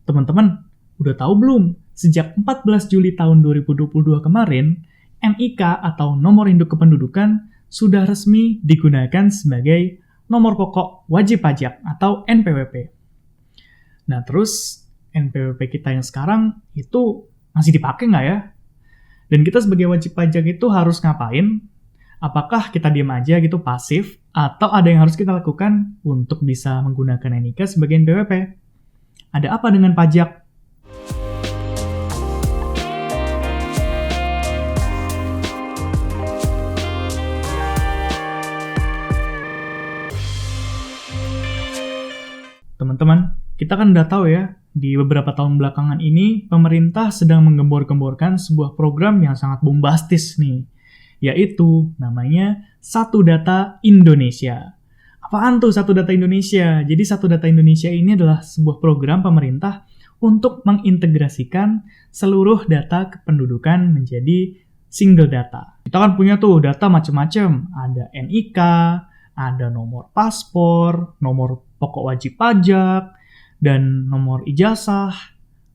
Teman-teman, udah tahu belum? Sejak 14 Juli tahun 2022 kemarin, NIK atau Nomor Induk Kependudukan sudah resmi digunakan sebagai nomor pokok wajib pajak atau NPWP. Nah, terus NPWP kita yang sekarang itu masih dipakai nggak ya? Dan kita sebagai wajib pajak itu harus ngapain? Apakah kita diam aja gitu pasif? Atau ada yang harus kita lakukan untuk bisa menggunakan NIK sebagai NPWP? Ada apa dengan pajak? Teman-teman, kita kan udah tahu ya, di beberapa tahun belakangan ini, pemerintah sedang menggembor-gemborkan sebuah program yang sangat bombastis nih, yaitu namanya Satu Data Indonesia. Apaan tuh Satu Data Indonesia? Jadi Satu Data Indonesia ini adalah sebuah program pemerintah untuk mengintegrasikan seluruh data kependudukan menjadi single data. Kita kan punya tuh data macam-macam, ada NIK, ada nomor paspor, nomor pokok wajib pajak, dan nomor ijazah,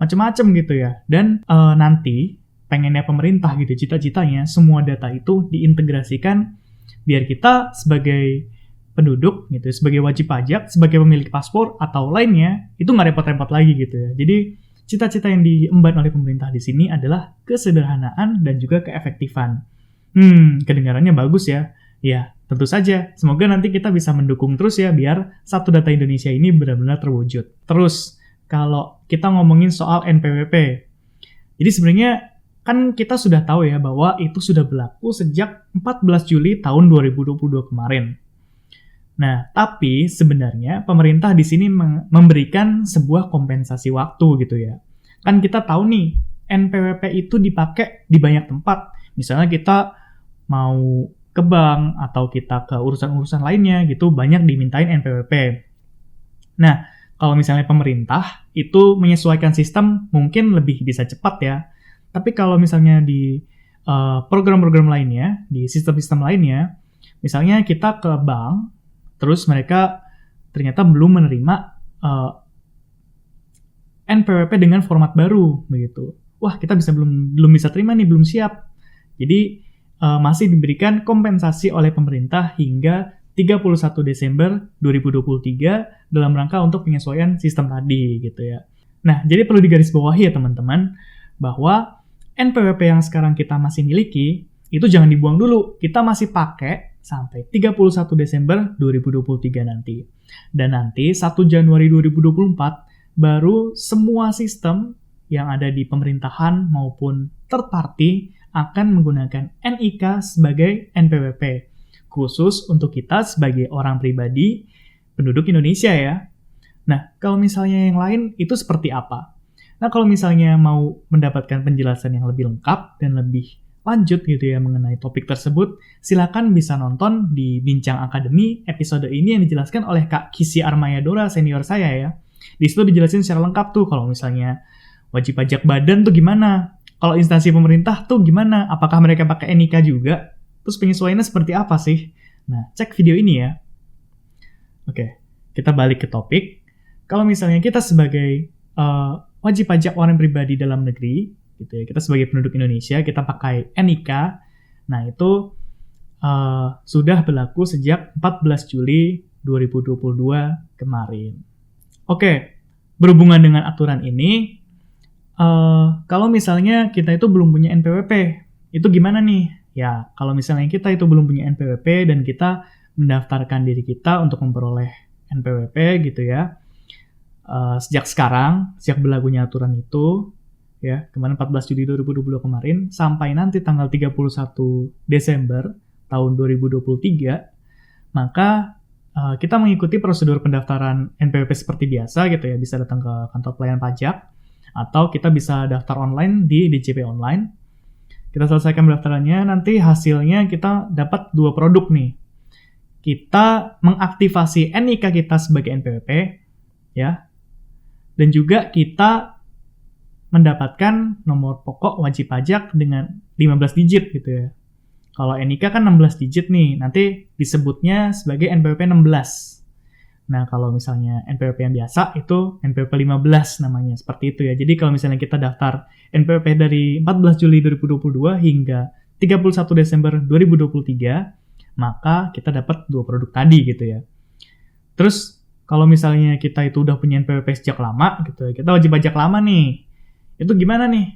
macam-macam gitu ya. Dan nanti pengennya pemerintah gitu, cita-citanya semua data itu diintegrasikan biar kita sebagai penduduk gitu, sebagai wajib pajak, sebagai pemilik paspor atau lainnya itu nggak repot-repot lagi gitu ya. Jadi cita-cita yang diemban oleh pemerintah di sini adalah kesederhanaan dan juga keefektifan. Kedengarannya bagus ya. Ya, tentu saja. Semoga nanti kita bisa mendukung terus ya biar Satu Data Indonesia ini benar-benar terwujud. Terus, kalau kita ngomongin soal NPWP. Jadi sebenarnya kan kita sudah tahu ya bahwa itu sudah berlaku sejak 14 Juli tahun 2022 kemarin. Nah, tapi sebenarnya pemerintah di sini memberikan sebuah kompensasi waktu gitu ya. Kan kita tahu nih, NPWP itu dipakai di banyak tempat. Misalnya kita mau ke bank atau kita ke urusan-urusan lainnya gitu, banyak dimintain NPWP. Nah, kalau misalnya pemerintah itu menyesuaikan sistem mungkin lebih bisa cepat ya. Tapi kalau misalnya di program-program lainnya, di sistem-sistem lainnya, misalnya kita ke bank, terus mereka ternyata belum menerima NPWP dengan format baru begitu. Wah, kita belum bisa terima nih, belum siap. Jadi masih diberikan kompensasi oleh pemerintah hingga 31 Desember 2023 dalam rangka untuk penyesuaian sistem tadi gitu ya. Nah, jadi perlu digarisbawahi ya teman-teman, bahwa NPWP yang sekarang kita masih miliki, itu jangan dibuang dulu. Kita masih pakai sampai 31 Desember 2023 nanti. Dan nanti 1 Januari 2024, baru semua sistem yang ada di pemerintahan maupun third party akan menggunakan NIK sebagai NPWP, khusus untuk kita sebagai orang pribadi penduduk Indonesia ya. Nah, kalau misalnya yang lain itu seperti apa? Nah, kalau misalnya mau mendapatkan penjelasan yang lebih lengkap dan lebih lanjut gitu ya mengenai topik tersebut, silakan bisa nonton di Bincang Akademi episode ini yang dijelaskan oleh Kak Kisi Armayadora senior saya ya. Di situ dijelasin secara lengkap tuh kalau misalnya wajib pajak badan tuh gimana, kalau instansi pemerintah tuh gimana? Apakah mereka pakai NIK juga? Terus penyesuaiannya seperti apa sih? Nah, cek video ini ya. Oke, kita balik ke topik. Kalau misalnya kita sebagai wajib pajak orang pribadi dalam negeri, gitu ya, kita sebagai penduduk Indonesia, kita pakai NIK. Nah, itu sudah berlaku sejak 14 Juli 2022 kemarin. Oke, berhubungan dengan aturan ini, kalau misalnya kita itu belum punya NPWP, itu gimana nih? Ya, kalau misalnya kita itu belum punya NPWP dan kita mendaftarkan diri kita untuk memperoleh NPWP gitu ya, sejak sekarang, sejak berlakunya aturan itu, ya, kemarin 14 Juli 2022 kemarin, sampai nanti tanggal 31 Desember tahun 2023, maka kita mengikuti prosedur pendaftaran NPWP seperti biasa gitu ya, bisa datang ke kantor pelayanan pajak, atau kita bisa daftar online di DJP Online. Kita selesaikan pendaftarannya, nanti hasilnya kita dapat 2 produk nih. Kita mengaktifasi NIK kita sebagai NPWP, ya, dan juga kita mendapatkan nomor pokok wajib pajak dengan 15 digit gitu ya. Kalau NIK kan 16 digit nih, nanti disebutnya sebagai NPWP 16. Nah, kalau misalnya NPWP yang biasa itu NPWP 15 namanya, seperti itu ya. Jadi kalau misalnya kita daftar NPWP dari 14 Juli 2022 hingga 31 Desember 2023, maka kita dapat 2 produk tadi gitu ya. Terus kalau misalnya kita itu udah punya NPWP sejak lama gitu ya, kita wajib pajak lama nih. Itu gimana nih?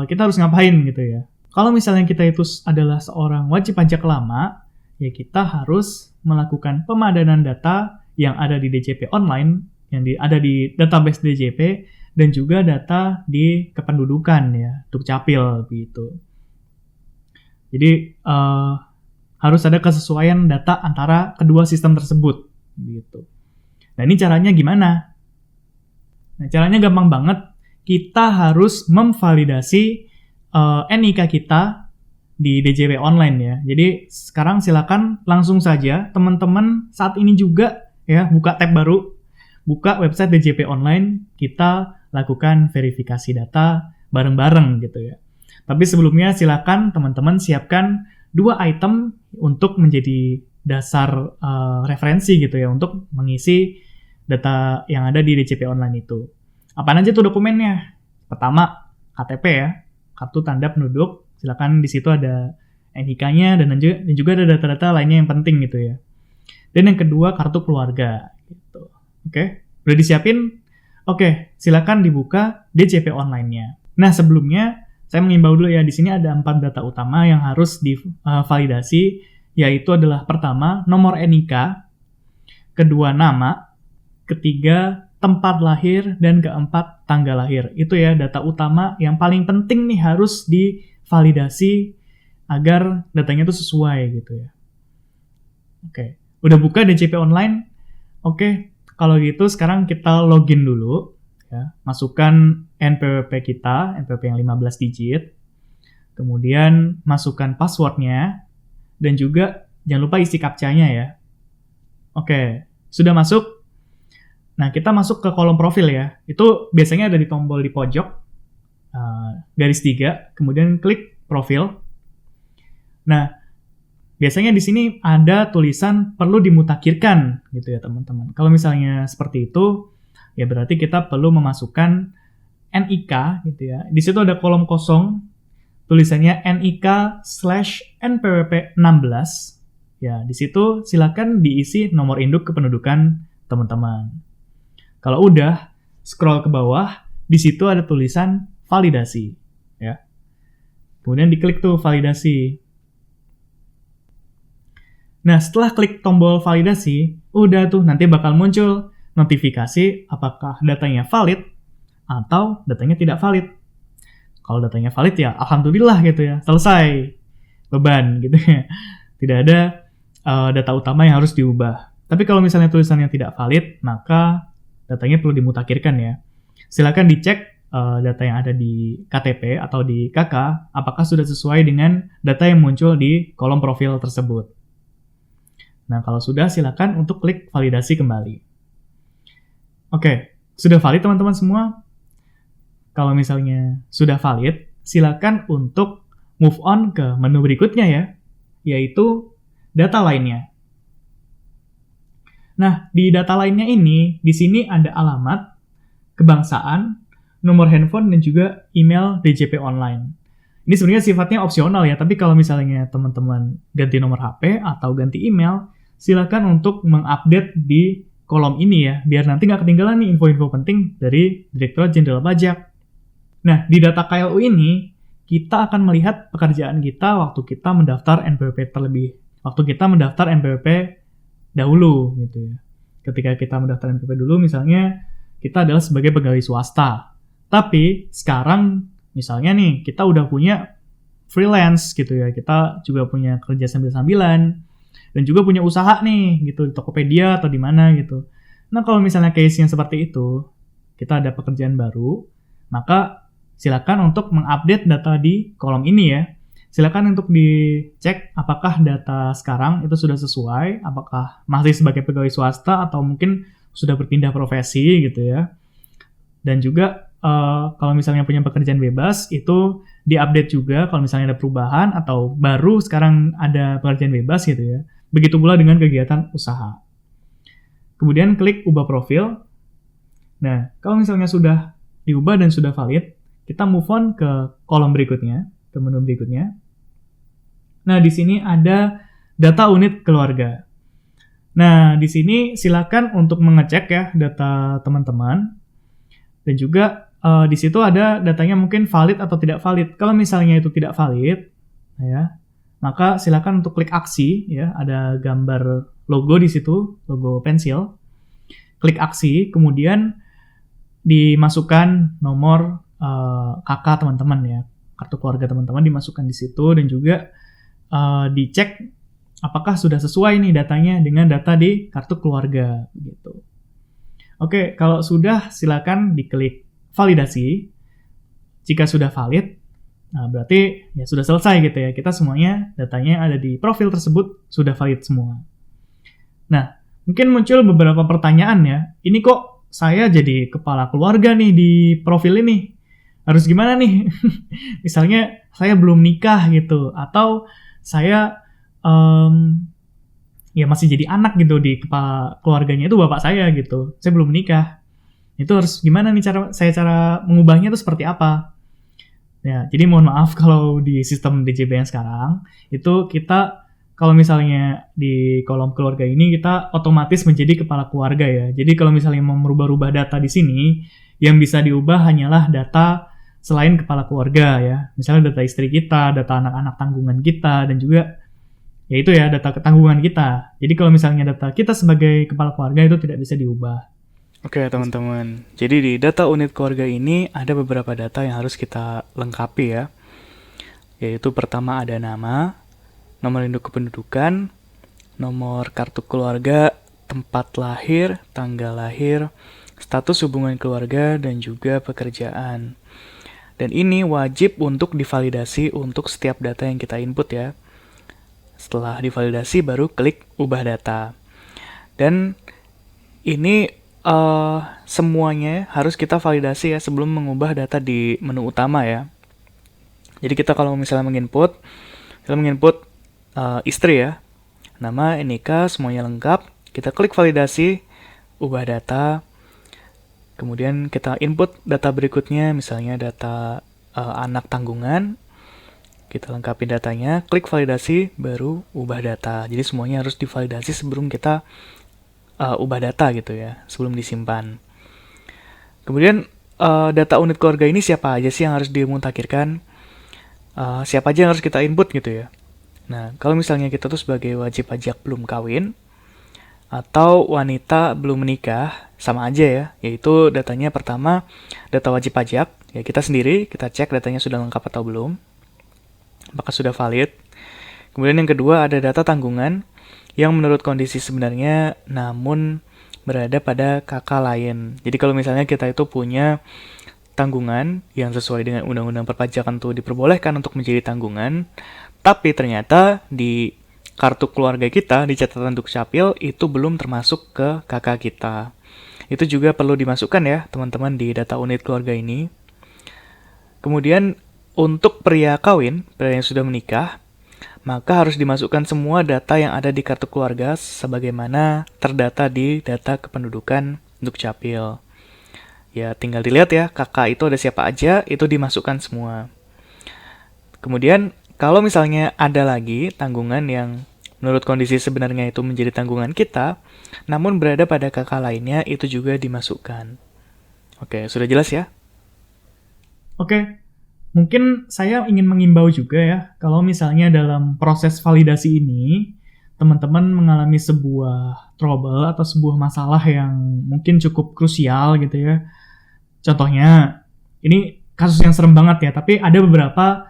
Kita harus ngapain gitu ya? Kalau misalnya kita itu adalah seorang wajib pajak lama, ya kita harus melakukan pemadanan data yang ada di DJP online, yang ada di database DJP, dan juga data di kependudukan ya, Dukcapil gitu. Jadi harus ada kesesuaian data antara kedua sistem tersebut gitu. Nah, ini caranya gimana? Nah, caranya gampang banget. Kita harus memvalidasi NIK kita di DJP online ya. Jadi sekarang silakan langsung saja teman-teman saat ini juga ya buka tab baru, buka website DJP online, kita lakukan verifikasi data bareng-bareng gitu ya. Tapi sebelumnya silakan teman-teman siapkan 2 item untuk menjadi dasar referensi gitu ya untuk mengisi data yang ada di DJP online itu. Apaan aja tuh dokumennya? Pertama, KTP ya, kartu tanda penduduk. Silakan di situ ada NIK-nya dan juga ada data-data lainnya yang penting gitu ya. Dan yang kedua, kartu keluarga gitu. Oke, udah disiapin? Oke, silakan dibuka DJP online-nya. Nah, sebelumnya saya mengimbau dulu ya, di sini ada 4 data utama yang harus divalidasi, yaitu adalah pertama, nomor NIK, kedua, nama, ketiga, tempat lahir, dan keempat, tanggal lahir. Itu ya data utama yang paling penting nih harus divalidasi agar datanya itu sesuai gitu ya. Oke, udah buka DJP online? Oke, kalau gitu sekarang kita login dulu ya. Masukkan NPWP kita, NPWP yang 15 digit. Kemudian masukkan passwordnya dan juga jangan lupa isi captcha-nya ya. Oke, sudah masuk. Nah, kita masuk ke kolom profil ya. Itu biasanya ada di tombol di pojok, garis 3, kemudian klik profil. Nah, biasanya di sini ada tulisan perlu dimutakhirkan gitu ya teman-teman. Kalau misalnya seperti itu, ya berarti kita perlu memasukkan NIK gitu ya. Di situ ada kolom kosong, tulisannya NIK/NPWP16. Ya, di situ silakan diisi nomor induk kependudukan teman-teman. Kalau udah, scroll ke bawah, di situ ada tulisan validasi, ya. Kemudian diklik tuh validasi. Nah, setelah klik tombol validasi, udah tuh nanti bakal muncul notifikasi apakah datanya valid atau datanya tidak valid. Kalau datanya valid ya, alhamdulillah gitu ya, selesai beban gitu ya. Tidak ada data utama yang harus diubah. Tapi kalau misalnya tulisannya tidak valid, maka datanya perlu dimutakhirkan ya. Silakan dicek data yang ada di KTP atau di KK apakah sudah sesuai dengan data yang muncul di kolom profil tersebut. Nah, kalau sudah silakan untuk klik validasi kembali. Oke, sudah valid teman-teman semua? Kalau misalnya sudah valid, silakan untuk move on ke menu berikutnya ya, yaitu data lainnya. Nah, di data lainnya ini, di sini ada alamat, kebangsaan, nomor handphone, dan juga email DJP online. Ini sebenarnya sifatnya opsional ya, tapi kalau misalnya teman-teman ganti nomor HP atau ganti email, silakan untuk mengupdate di kolom ini ya, biar nanti nggak ketinggalan nih info-info penting dari Direktorat Jenderal Pajak. Nah, di data KLU ini, kita akan melihat pekerjaan kita waktu kita mendaftar NPWP dahulu gitu ya. Ketika kita mendaftar NPWP dulu, misalnya kita adalah sebagai pegawai swasta. Tapi sekarang misalnya nih kita udah punya freelance gitu ya, kita juga punya kerja sambil-sambilan dan juga punya usaha nih gitu di Tokopedia atau di mana gitu. Nah, kalau misalnya case yang seperti itu, kita ada pekerjaan baru, maka silakan untuk mengupdate data di kolom ini ya. Silakan untuk dicek apakah data sekarang itu sudah sesuai, apakah masih sebagai pegawai swasta atau mungkin sudah berpindah profesi gitu ya. Dan juga kalau misalnya punya pekerjaan bebas itu diupdate juga kalau misalnya ada perubahan atau baru sekarang ada pekerjaan bebas gitu ya. Begitu pula dengan kegiatan usaha. kemudian klik ubah profil. Nah, kalau misalnya sudah diubah dan sudah valid, kita move on ke kolom berikutnya, ke menu berikutnya. Nah, di sini ada data unit keluarga. Nah, di sini silakan untuk mengecek ya data teman-teman. Dan juga di situ ada datanya mungkin valid atau tidak valid. Kalau misalnya itu tidak valid, ya, maka silakan untuk klik aksi, ya, ada gambar logo di situ, logo pensil. Klik aksi, kemudian dimasukkan nomor KK teman-teman ya, kartu keluarga teman-teman dimasukkan di situ, dan juga dicek apakah sudah sesuai nih datanya dengan data di kartu keluarga gitu. Oke, kalau sudah silakan diklik validasi. Jika sudah valid, nah berarti ya sudah selesai gitu ya. Kita semuanya datanya ada di profil tersebut sudah valid semua. Nah, mungkin muncul beberapa pertanyaan ya. Ini kok saya jadi kepala keluarga nih di profil ini? Harus gimana nih? Misalnya saya belum nikah gitu, atau saya ya masih jadi anak gitu, di kepala keluarganya itu bapak saya gitu. Saya belum menikah. Itu harus gimana nih cara mengubahnya itu seperti apa? Ya, jadi mohon maaf kalau di sistem DJBN sekarang itu kita kalau misalnya di kolom keluarga ini kita otomatis menjadi kepala keluarga ya. Jadi kalau misalnya mau merubah-rubah data di sini, yang bisa diubah hanyalah data selain kepala keluarga ya. Misalnya data istri kita, data anak-anak tanggungan kita, dan juga ya itu ya data ketanggungan kita. Jadi kalau misalnya data kita sebagai kepala keluarga itu tidak bisa diubah. Oke teman-teman, jadi di data unit keluarga ini ada beberapa data yang harus kita lengkapi ya. Yaitu pertama ada nama, nomor induk kependudukan, nomor kartu keluarga, tempat lahir, tanggal lahir, status hubungan keluarga, dan juga pekerjaan. Dan ini wajib untuk divalidasi untuk setiap data yang kita input ya. Setelah divalidasi baru klik ubah data. Dan ini semuanya harus kita validasi ya sebelum mengubah data di menu utama ya. Jadi kita kalau misalnya menginput, kita menginput istri ya, nama, NIK, semuanya lengkap. Kita klik validasi, ubah data. Kemudian kita input data berikutnya, misalnya data anak tanggungan. Kita lengkapi datanya, klik validasi, baru ubah data. Jadi semuanya harus divalidasi sebelum kita ubah data gitu ya, sebelum disimpan. Kemudian data unit keluarga ini siapa aja sih yang harus dimutakhirkan? Siapa aja yang harus kita input gitu ya. Nah, kalau misalnya kita tuh sebagai wajib pajak belum kawin, atau wanita belum menikah, sama aja ya, yaitu datanya pertama, data wajib pajak, ya kita sendiri, kita cek datanya sudah lengkap atau belum, apakah sudah valid. Kemudian yang kedua ada data tanggungan yang menurut kondisi sebenarnya namun berada pada KK lain. Jadi kalau misalnya kita itu punya tanggungan yang sesuai dengan undang-undang perpajakan tuh diperbolehkan untuk menjadi tanggungan, tapi ternyata di kartu keluarga kita di catatan dukcapil itu belum termasuk ke KK kita. Itu juga perlu dimasukkan ya teman-teman di data unit keluarga ini. Kemudian untuk pria kawin, pria yang sudah menikah, maka harus dimasukkan semua data yang ada di kartu keluarga sebagaimana terdata di data kependudukan dukcapil. Ya, tinggal dilihat ya, kakak itu ada siapa aja, itu dimasukkan semua. Kemudian, kalau misalnya ada lagi tanggungan yang menurut kondisi sebenarnya itu menjadi tanggungan kita, namun berada pada kakak lainnya, itu juga dimasukkan. Oke, sudah jelas ya? Oke, mungkin saya ingin mengimbau juga ya, kalau misalnya dalam proses validasi ini, teman-teman mengalami sebuah trouble atau sebuah masalah yang mungkin cukup krusial gitu ya. Contohnya, ini kasus yang serem banget ya, tapi ada beberapa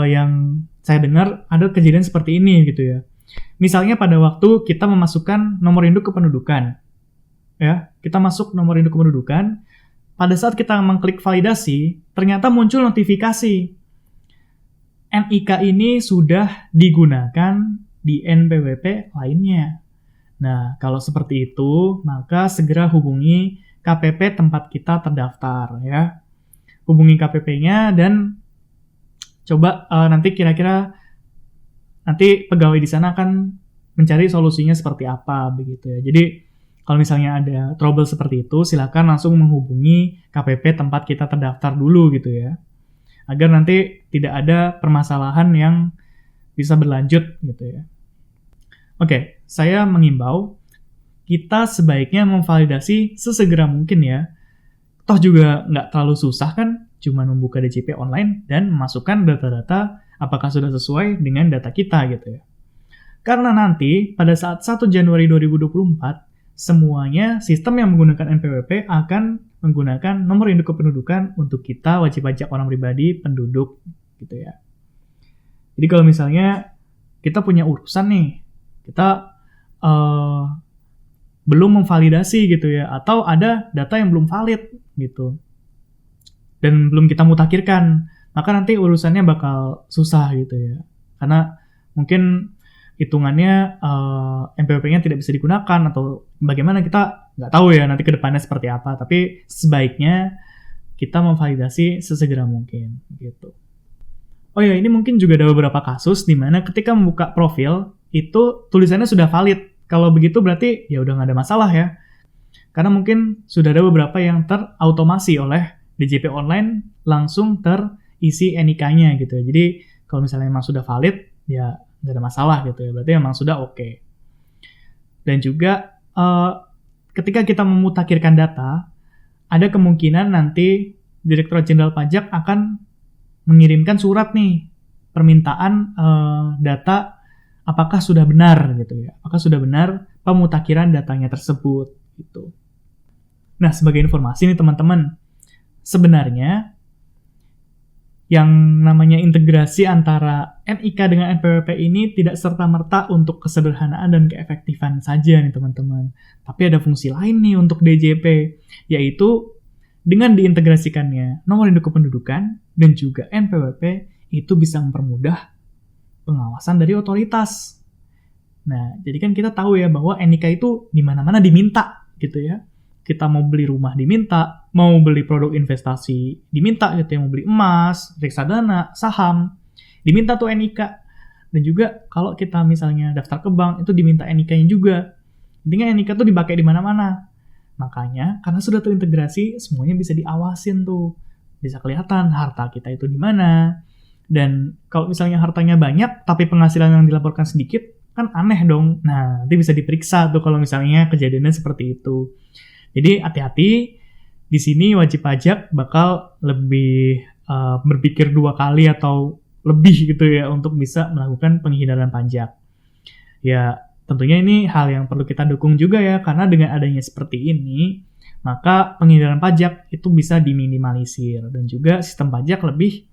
yang saya dengar ada kejadian seperti ini gitu ya. Misalnya pada waktu kita memasukkan nomor induk kependudukan, ya, kita masuk nomor induk kependudukan, pada saat kita mengklik validasi, ternyata muncul notifikasi. NIK ini sudah digunakan di NPWP lainnya. Nah, kalau seperti itu, maka segera hubungi KPP tempat kita terdaftar ya. Hubungi KPP-nya dan coba nanti kira-kira nanti pegawai di sana akan mencari solusinya seperti apa begitu ya. Jadi Kalau misalnya ada trouble seperti itu, silakan langsung menghubungi KPP tempat kita terdaftar dulu gitu ya. Agar nanti tidak ada permasalahan yang bisa berlanjut gitu ya. Oke, saya mengimbau kita sebaiknya memvalidasi sesegera mungkin ya. Toh juga nggak terlalu susah kan, cuma membuka DJP online dan memasukkan data-data apakah sudah sesuai dengan data kita gitu ya. Karena nanti pada saat 1 Januari 2024, semuanya sistem yang menggunakan NPWP akan menggunakan nomor induk kependudukan untuk kita wajib pajak orang pribadi penduduk gitu ya. Jadi kalau misalnya kita punya urusan nih, kita belum memvalidasi gitu ya, atau ada data yang belum valid gitu, dan belum kita mutakhirkan, maka nanti urusannya bakal susah gitu ya. Karena mungkin hitungannya NPWP-nya tidak bisa digunakan atau bagaimana, kita nggak tahu ya nanti ke depannya seperti apa. Tapi sebaiknya kita memvalidasi sesegera mungkin gitu. Oh ya, ini mungkin juga ada beberapa kasus di mana ketika membuka profil itu tulisannya sudah valid. Kalau begitu berarti ya udah nggak ada masalah ya. Karena mungkin sudah ada beberapa yang terautomasi oleh DJP online langsung terisi NIK-nya gitu ya. Jadi kalau misalnya memang sudah valid ya nggak ada masalah gitu ya. Berarti memang sudah oke. Dan juga ketika kita memutakhirkan data, ada kemungkinan nanti Direktorat Jenderal Pajak akan mengirimkan surat nih permintaan data apakah sudah benar gitu ya. Apakah sudah benar pemutakhiran datanya tersebut gitu. Nah, sebagai informasi nih teman-teman, sebenarnya yang namanya integrasi antara NIK dengan NPWP ini tidak serta-merta untuk kesederhanaan dan keefektifan saja nih teman-teman. Tapi ada fungsi lain nih untuk DJP, yaitu dengan diintegrasikannya nomor induk kependudukan dan juga NPWP itu bisa mempermudah pengawasan dari otoritas. Nah, jadi kan kita tahu ya bahwa NIK itu di mana-mana diminta gitu ya. Kita mau beli rumah diminta, mau beli produk investasi diminta gitu ya, mau beli emas, reksadana, saham, diminta tuh NIK. Dan juga kalau kita misalnya daftar ke bank itu diminta NIK-nya juga. Intinya NIK tuh dipakai di mana-mana. Makanya karena sudah terintegrasi, semuanya bisa diawasin tuh. Bisa kelihatan harta kita itu di mana. Dan kalau misalnya hartanya banyak tapi penghasilan yang dilaporkan sedikit, kan aneh dong. Nah, nanti bisa diperiksa tuh kalau misalnya kejadiannya seperti itu. Jadi hati-hati, di sini wajib pajak bakal lebih berpikir 2 kali atau lebih gitu ya untuk bisa melakukan penghindaran pajak. Ya, tentunya ini hal yang perlu kita dukung juga ya, karena dengan adanya seperti ini, maka penghindaran pajak itu bisa diminimalisir dan juga sistem pajak lebih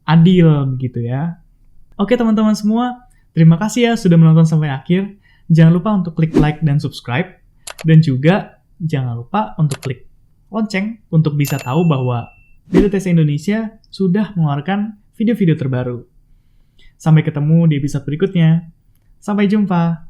adil gitu ya. Oke teman-teman semua, terima kasih ya sudah menonton sampai akhir. Jangan lupa untuk klik like dan subscribe. Dan juga jangan lupa untuk klik lonceng untuk bisa tahu bahwa DDTC Indonesia sudah mengeluarkan video-video terbaru. Sampai ketemu di episode berikutnya. Sampai jumpa.